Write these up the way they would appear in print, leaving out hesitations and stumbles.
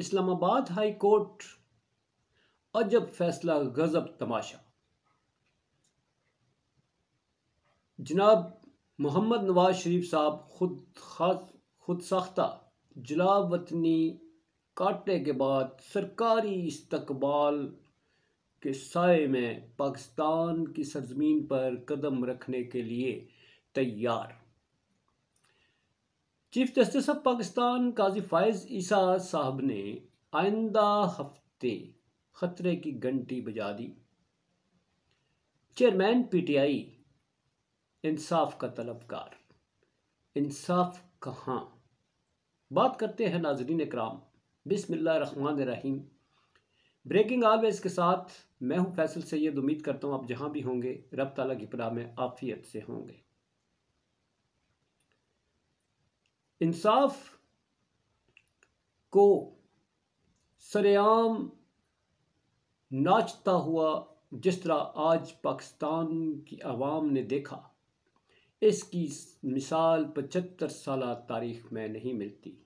Islamabad high court, अजब फैसला गजब तमाशा। जनाब मोहम्मद नवाज शरीफ साहब खुद साख्ता जलावतनी काटने के बाद सरकारी इस्तकबाल के साए में पाकिस्तान की सरजमीन पर कदम रखने के लिए तैयार। चीफ जस्टिस ऑफ पाकिस्तान काजी फायज ईसा साहब ने आइंदा हफ्ते खतरे की घंटी बजा दी। चेयरमैन पीटीआई इंसाफ का तलबगार, इंसाफ कहाँ? बात करते हैं नाजरीन इकराम। बिस्मिल्लाहिर्रहमानिर्रहीम। ब्रेकिंग ऑलवेज के साथ मैं हूं फैसल सैयद। उम्मीद करता हूं आप जहां भी होंगे रब ताला की पनाह में आफियत से होंगे। इंसाफ को सरेआम नाचता हुआ जिस तरह आज पाकिस्तान की आवाम ने देखा, इसकी मिसाल 75 साल तारीख में नहीं मिलती।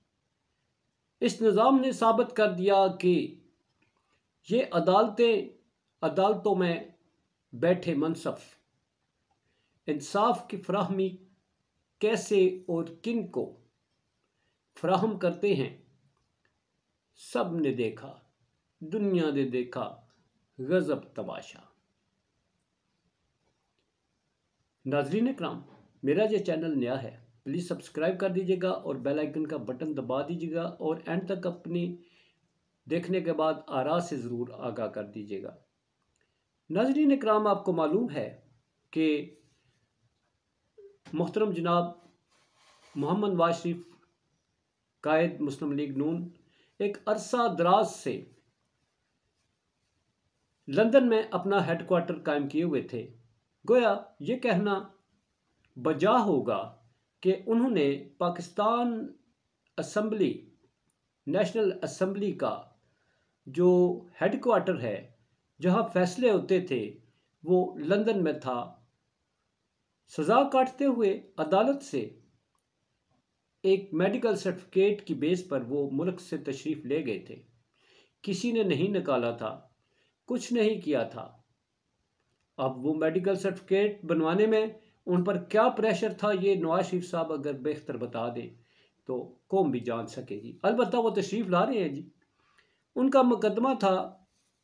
इस निज़ाम ने साबित कर दिया कि ये अदालतों में बैठे मनसफ इंसाफ की फराहमी कैसे और किन को फराहम करते हैं, सब ने देखा, दुनिया ने देखा, गजब तमाशा। नाज़रीन इकराम, मेरा ये चैनल नया है, प्लीज़ सब्सक्राइब कर दीजिएगा और बेल आइकन का बटन दबा दीजिएगा और एंड तक अपनी देखने के बाद आरा से ज़रूर आगाह कर दीजिएगा। नाज़रीन इकराम, आपको मालूम है कि मोहतरम जनाब मोहम्मद नवाज शरीफ कायद मुस्लिम लीग नून एक अरसा दराज से लंदन में अपना हेडक्वार्टर कायम किए हुए थे। गोया ये कहना बजा होगा कि उन्होंने पाकिस्तान असम्बली, नेशनल असम्बली का जो हेडक्वार्टर है, जहां फैसले होते थे, वो लंदन में था। सज़ा काटते हुए अदालत से एक मेडिकल सर्टिफिकेट की बेस पर वो मुल्क से तशरीफ़ ले गए थे। किसी ने नहीं निकाला था, कुछ नहीं किया था। अब वो मेडिकल सर्टिफिकेट बनवाने में उन पर क्या प्रेशर था, ये नवाज शरीफ साहब अगर बेहतर बता दें तो कौम भी जान सकेगी। अलबत्ता वो तशरीफ़ ला रहे हैं जी। उनका मुकदमा था,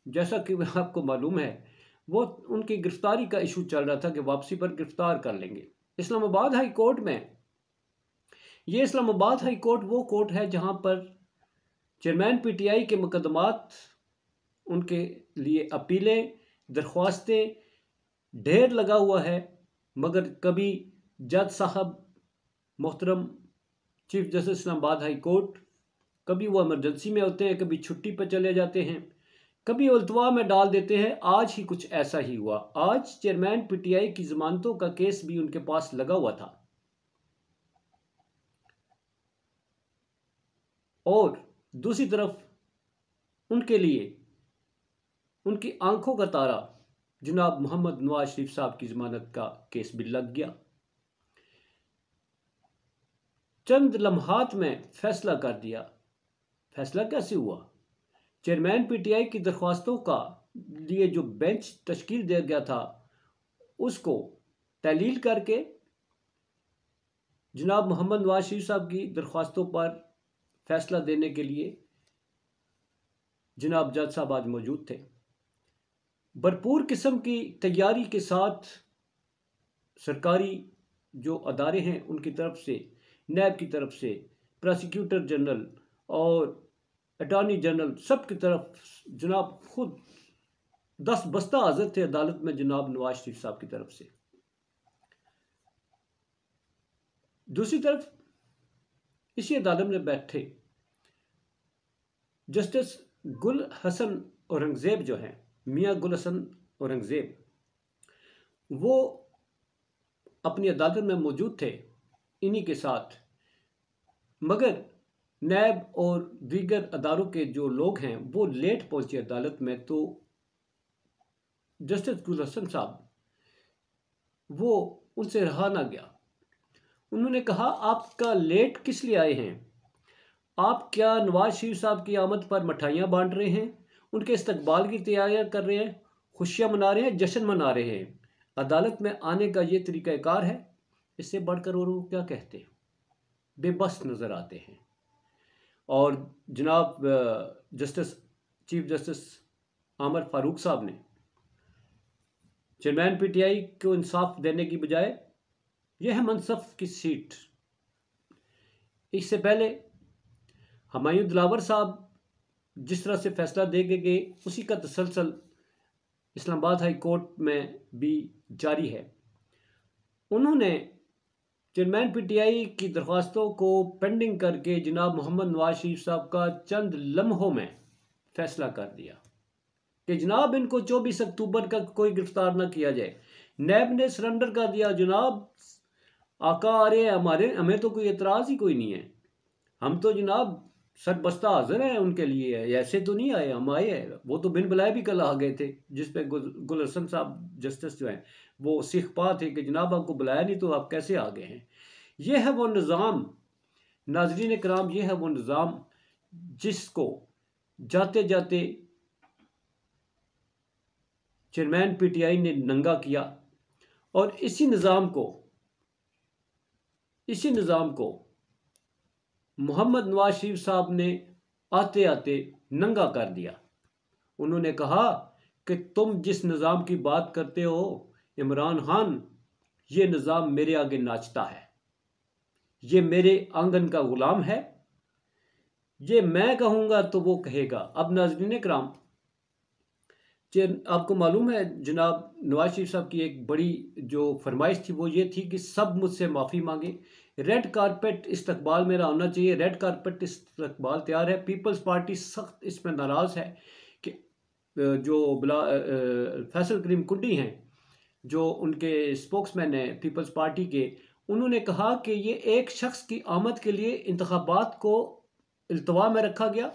जैसा कि आपको मालूम है, वो उनकी गिरफ्तारी का इशू चल रहा था कि वापसी पर गिरफ्तार कर लेंगे। इस्लामाबाद हाई कोर्ट में, ये इस्लामाबाद हाई कोर्ट वो कोर्ट है जहाँ पर चेयरमैन पीटीआई के मुकदमात, उनके लिए अपीलें, दरख्वास्तें ढेर लगा हुआ है, मगर कभी जज साहब मोहतरम chief justice Islamabad high court, कभी वो इमरजेंसी में होते हैं, कभी छुट्टी पर चले जाते हैं, कभी उल्तवा में डाल देते हैं। आज ही कुछ ऐसा ही हुआ। आज चेयरमैन पीटीआई की जमानतों का केस भी उनके पास लगा हुआ था और दूसरी तरफ उनके लिए उनकी आंखों का तारा जनाब मोहम्मद नवाज शरीफ साहब की जमानत का केस भी लग गया। चंद लम्हात में फैसला कर दिया। फैसला कैसे हुआ? चेयरमैन पीटीआई की दरख्वास्तों का लिए जो बेंच तश्कील दिया गया था, उसको तहलील करके जनाब मोहम्मद नवाज शरीफ साहब की दरख्वास्तों पर फैसला देने के लिए जनाब जज साहब आज मौजूद थे। भरपूर किस्म की तैयारी के साथ सरकारी जो अदारे हैं उनकी तरफ से, नैब की तरफ से, प्रोसिक्यूटर जनरल और अटॉर्नी जनरल, सब की तरफ जनाब खुद 10 बस्ता हाजिर थे अदालत में जनाब नवाज शरीफ साहब की तरफ से। दूसरी तरफ इसी अदालत में बैठे जस्टिस गुल हसन औरंगजेब जो हैं, मियाँ गुल हसन औरंगजेब, वो अपनी अदालत में मौजूद थे इन्हीं के साथ। मगर नैब और दीगर अदारों के जो लोग हैं वो लेट पहुंचे अदालत में, तो जस्टिस गुल हसन साहब वो उनसे रहा ना गया। उन्होंने कहा, आपका लेट किस लिए आए हैं? आप क्या नवाज शरीफ साहब की आमद पर मिठाइयाँ बांट रहे हैं, उनके इस्तकबाल की तैयारियाँ कर रहे हैं, खुशियाँ मना रहे हैं, जश्न मना रहे हैं? अदालत में आने का ये तरीक़ाकार है? इससे बढ़कर और वो क्या कहते हैं? बेबस नज़र आते हैं। और जनाब जस्टिस चीफ जस्टिस आमर फारूक साहब ने चेयरमैन पीटीआई को इंसाफ देने की बजाय, यह है मनसफ की सीट। इससे पहले हुमायूं दिलावर साहब जिस तरह से फैसला दे के गए, उसी का तसलसल इस्लामाबाद हाई कोर्ट में भी जारी है। उन्होंने चेयरमैन पीटीआई की दरख्वास्तों को पेंडिंग करके जनाब मोहम्मद नवाज शरीफ साहब का चंद लम्हों में फैसला कर दिया कि जनाब इनको 24 अक्टूबर का कोई गिरफ्तार ना किया जाए। नैब ने सरेंडर कर दिया, जनाब आका आ रहे हैं, हमें तो कोई एतराज़ ही कोई नहीं है, हम तो जनाब सरबस्ता हाजिर हैं उनके लिए, ऐसे तो नहीं आए, हम आए हैं। वो तो बिन बुलाए भी कल आ गए थे, जिस पे गुल हसन साहब जस्टिस जो हैं वो सिख पा थे कि जनाब आपको बुलाया नहीं तो आप कैसे आ गए हैं। ये है वो निज़ाम, नाज़रीन कराम, ये है वो निज़ाम जिसको जाते जाते चेयरमैन पीटीआई ने नंगा किया। और इसी निज़ाम को मोहम्मद नवाज शरीफ साहब ने आते आते नंगा कर दिया। उन्होंने कहा कि तुम जिस निज़ाम की बात करते हो इमरान खान, ये निज़ाम मेरे आगे नाचता है, ये मेरे आंगन का गुलाम है, ये मैं कहूँगा तो वो कहेगा। अब नाज़रीन कराम, आपको मालूम है जनाब नवाज शरीफ साहब की एक बड़ी जो फरमाइश थी वो ये थी कि सब मुझसे माफ़ी मांगे, रेड कारपेट इस्तकबाल मेरा होना चाहिए। रेड कारपेट इस्तकबाल तैयार है। पीपल्स पार्टी सख्त इसमें नाराज़ है कि जो फैसल करीम कुंडी हैं, जो उनके स्पोक्समैन हैं पीपल्स पार्टी के, उन्होंने कहा कि ये एक शख्स की आमद के लिए इंतखाबात को इल्तवा में रखा गया,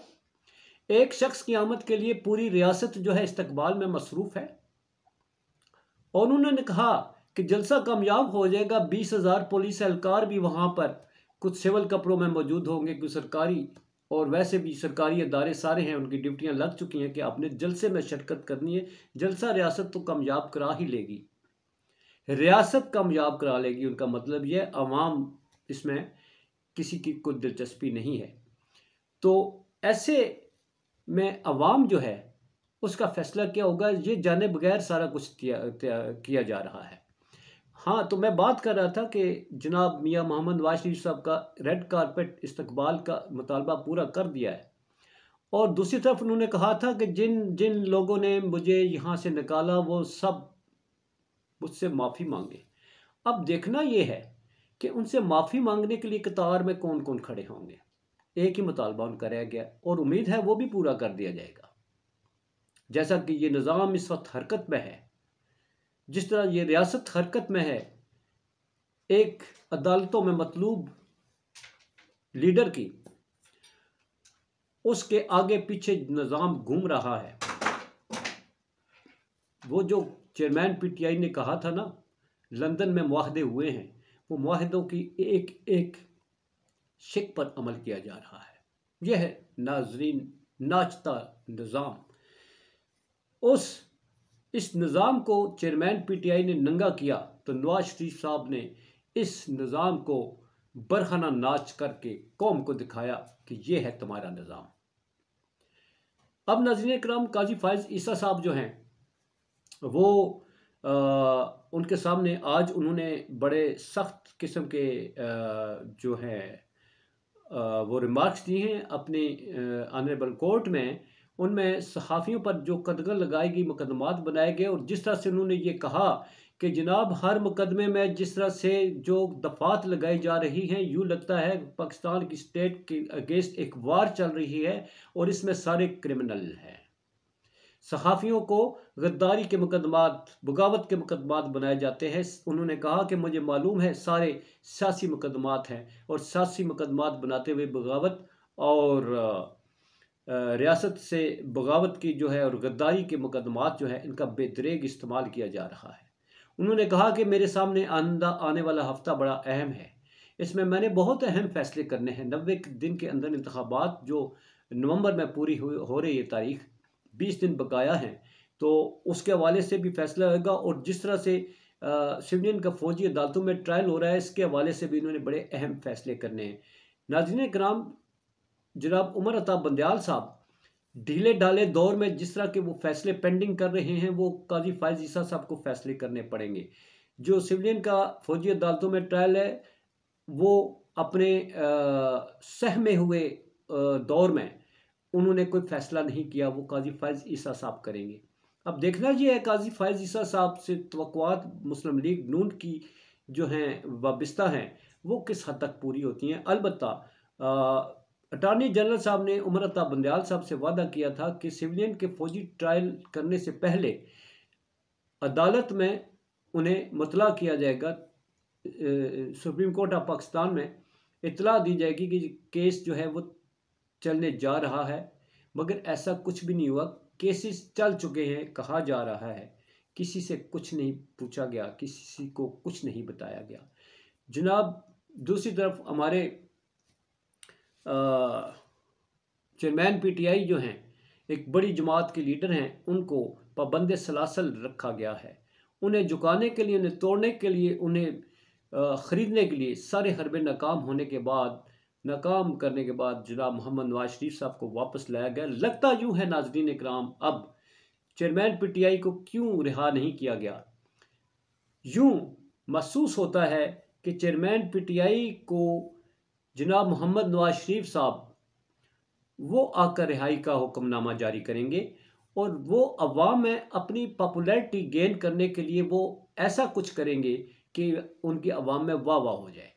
एक शख्स की आमद के लिए पूरी रियासत जो है इस्तकबाल में मसरूफ़ है। और उन्होंने कहा कि जलसा कामयाब हो जाएगा, 20,000 पुलिस एहलकार भी वहाँ पर कुछ सिविल कपड़ों में मौजूद होंगे, कुछ सरकारी और वैसे भी सरकारी अदारे सारे हैं, उनकी ड्यूटियाँ लग चुकी हैं कि आपने जलसे में शिरकत करनी है। जलसा रियासत तो कामयाब करा ही लेगी, रियासत कामयाब करा लेगी। उनका मतलब यह अवाम इसमें किसी की कोई दिलचस्पी नहीं है। तो ऐसे में अवाम जो है उसका फैसला क्या होगा, ये जाने बगैर सारा कुछ किया जा रहा है। हाँ, तो मैं बात कर रहा था कि जनाब मियाँ मोहम्मद नवाज शरीफ साहब का रेड कारपेट इस्तकबाल का मुतालबा पूरा कर दिया है। और दूसरी तरफ उन्होंने कहा था कि जिन जिन लोगों ने मुझे यहाँ से निकाला वो सब मुझसे माफ़ी मांगे। अब देखना ये है कि उनसे माफ़ी मांगने के लिए कतार में कौन कौन खड़े होंगे। एक ही मुतालबा उनका रह गया और उम्मीद है वो भी पूरा कर दिया जाएगा। जैसा कि ये निज़ाम इस वक्त हरकत में है, जिस तरह ये रियासत हरकत में है, एक अदालतों में मतलूब लीडर की, उसके आगे पीछे निज़ाम घूम रहा है। वो जो चेयरमैन पीटीआई ने कहा था ना, लंदन में मुआहदे हुए हैं, वो मुआहदों की एक एक शिक पर अमल किया जा रहा है। यह है नाजरीन नाचता निज़ाम। इस निज़ाम को चेयरमैन पीटीआई ने नंगा किया तो नवाज शरीफ साहब ने इस निज़ाम को बरखाना नाच करके कौम को दिखाया कि यह है तुम्हारा निज़ाम। अब नाज़रीन करम, काजी फायज़ ईसा साहब जो हैं वो उनके सामने आज उन्होंने बड़े सख्त किस्म के जो है वो रिमार्क्स दिए हैं अपने ऑनरेबल कोर्ट में। उनमें सहाफ़ियों पर जो कदगन लगाई गई, मुकदमात बनाए गए, और जिस तरह से उन्होंने ये कहा कि जनाब हर मुकदमे में जिस तरह से जो दफ़ात लगाई जा रही हैं, यूँ लगता है पाकिस्तान की स्टेट के अगेंस्ट एक वार चल रही है और इसमें सारे क्रिमिनल हैं। सहाफ़ियों को गद्दारी के मुकदमात, बगावत के मुकदमात बनाए जाते हैं। उन्होंने कहा कि मुझे मालूम है सारे सियासी मुकदमात हैं और सियासी मुकदमात बनाते हुए बगावत और रियासत से बगावत की जो है और गद्दारी के मुकदमात जो है इनका बेदरेग इस्तेमाल किया जा रहा है। उन्होंने कहा कि मेरे सामने आने वाला हफ्ता बड़ा अहम है। इसमें मैंने बहुत अहम फैसले करने हैं। 90 दिन के अंदर इंतखाबात जो नवंबर में पूरी हो रही है तारीख, 20 दिन बकाया हैं, तो उसके हवाले से भी फैसला होगा। और जिस तरह से सिविलियन का फौजी अदालतों में ट्रायल हो रहा है, इसके हवाले से भी इन्होंने बड़े अहम फैसले करने हैं। नाज़रीन कराम, जनाब उमर अता बंदयाल साहब ढीले ढाले दौर में जिस तरह के वो फैसले पेंडिंग कर रहे हैं, वो काजी फायज ईसा साहब को फैसले करने पड़ेंगे। जो सिविलियन का फौजी अदालतों में ट्रायल है, वो अपने सहमे हुए दौर में उन्होंने कोई फैसला नहीं किया, वो काजी फायज ईसा साहब करेंगे। अब देखना ये है काजी फायज ईसा साहब से तवक्कुआत मुस्लिम लीग नून की जो हैं वाबस्ता हैं, वो किस हद तक पूरी होती हैं। अलबत्ता अटॉर्नी जनरल साहब ने उमर अता बंदयाल साहब से वादा किया था कि सिविलियन के फौजी ट्रायल करने से पहले अदालत में उन्हें मुतला किया जाएगा, सुप्रीम कोर्ट ऑफ पाकिस्तान में इतला दी जाएगी कि केस जो है वो चलने जा रहा है। मगर ऐसा कुछ भी नहीं हुआ। केसेस चल चुके हैं, कहा जा रहा है, किसी से कुछ नहीं पूछा गया, किसी को कुछ नहीं बताया गया। जनाब दूसरी तरफ हमारे चेयरमैन पीटीआई जो हैं, एक बड़ी जमात के लीडर हैं, उनको पाबंद सलासल रखा गया है। उन्हें झुकाने के लिए, उन्हें तोड़ने के लिए, उन्हें ख़रीदने के लिए सारे हरबे नाकाम होने के बाद, नाकाम करने के बाद जनाब मोहम्मद नवाज शरीफ साहब को वापस लाया गया। लगता यूँ है नाज़रीन इकराम, अब चेयरमैन पीटीआई को क्यों रिहा नहीं किया गया। यूँ महसूस होता है कि चेयरमैन पीटीआई को जनाब मोहम्मद नवाज शरीफ साहब वो आकर रिहाई का हुक्मनामा जारी करेंगे, और वो अवाम में अपनी पॉपुलैरिटी गेन करने के लिए वो ऐसा कुछ करेंगे कि उनकी अवाम में वाह वाह हो जाए।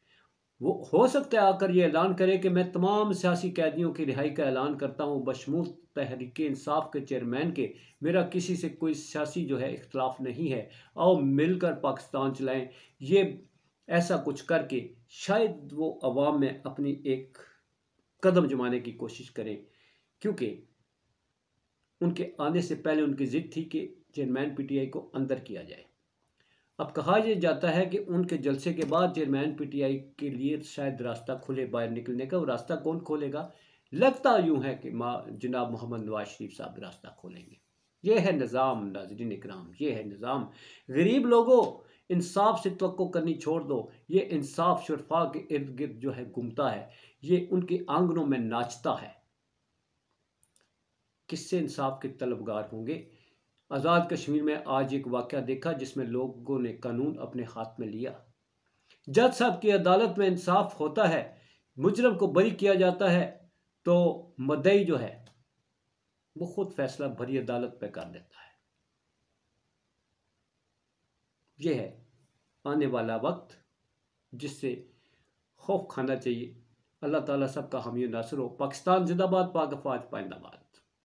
वो हो सकता है आकर ये ऐलान करे कि मैं तमाम सियासी कैदियों की रिहाई का ऐलान करता हूँ, बशमूल तहरीक इंसाफ के चेयरमैन के, मेरा किसी से कोई सियासी जो है इख्तलाफ नहीं है, आओ मिलकर पाकिस्तान चलाएं। ये ऐसा कुछ करके शायद वो अवाम में अपनी एक कदम जमाने की कोशिश करें, क्योंकि उनके आने से पहले उनकी ज़िद थी कि चेयरमैन पीटीआई को अंदर किया जाए। अब कहा यह जाता है कि उनके जलसे के बाद चेयरमैन पीटीआई के लिए शायद रास्ता खुले बाहर निकलने का। वो रास्ता कौन खोलेगा? लगता यूँ है कि जनाब मोहम्मद नवाज शरीफ साहब रास्ता खोलेंगे। ये है निज़ाम नाज़रीन इकराम, ये है निज़ाम। गरीब लोगों, इंसाफ से तवक्को करनी छोड़ दो। ये इंसाफ शुरफा के इर्द गिर्द जो है घूमता है, ये उनके आंगनों में नाचता है। किससे इंसाफ के तलबगार होंगे? आज़ाद कश्मीर में आज एक वाक़या देखा जिसमें लोगों ने कानून अपने हाथ में लिया। जज साहब की अदालत में इंसाफ होता है, मुजरम को बरी किया जाता है, तो मुद्दई जो है वो खुद फैसला भरी अदालत पे कर देता है। यह है आने वाला वक्त जिससे खौफ खाना चाहिए। अल्लाह ताला सबका हामी नासर हो। पाकिस्तान जिंदाबाद, पाक अफवाज पाइंदाबाद।